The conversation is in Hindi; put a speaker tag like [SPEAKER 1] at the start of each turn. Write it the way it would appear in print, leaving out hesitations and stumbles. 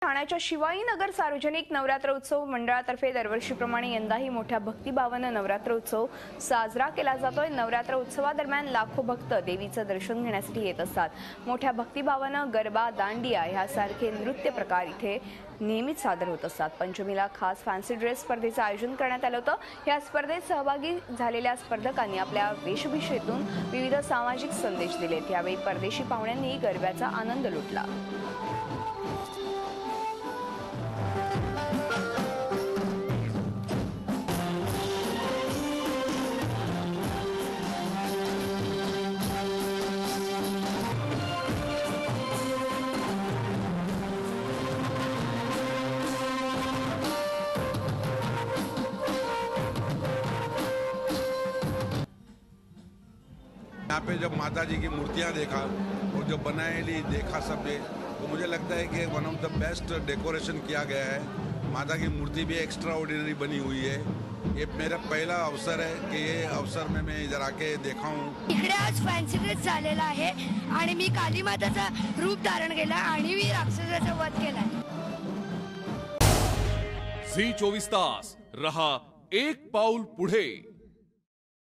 [SPEAKER 1] ठाण्याच्या शिवाईनगर सार्वजनिक नवरात्र उत्सव मंडळातर्फे दरवर्षीप्रमाणे यंदाही मोठ्या भक्तिभावानं नवरात्र उत्सव साजरा केला जातोय। नवरात्र उत्सवादरम्यान लाखो भक्त देवीचं दर्शन घेण्यासाठी येत असतात। मोठ्या भक्तिभावानं गरबा, दांडिया यासारखे नृत्य प्रकार इथे नेहमीच सादर होत असतात। पंचमीला खास फॅन्सी ड्रेस स्पर्धेचं आयोजन करण्यात आलं होतं। या स्पर्धेत सहभागी झालेल्या स्पर्धकांनी आपल्या वेशभूषेतून विविध सामाजिक संदेश दिलेत। यावेळी परदेशी पाहुण्यांनी गरब्याचा आनंद लुटला।
[SPEAKER 2] यहाँ पे जब माता जी की मूर्तियाँ देखा और जो बनाएली देखा सबने, तो मुझे लगता है कि one of the best decoration किया गया है। माता की मूर्ति भी एक्स्ट्रा ऑर्डिनरी बनी हुई है। ये मेरा पहला अवसर है कि ये अवसर में मैं इधर आके देखा हूँ।
[SPEAKER 3] इकडे आज फॅन्सी ड्रेस झालेला आहे आणि मी काली माताचा रूप धारण केला आणि मी राक्षसाचा वध केला।
[SPEAKER 4] झी 24 तास रहा एक पाऊल पुढे।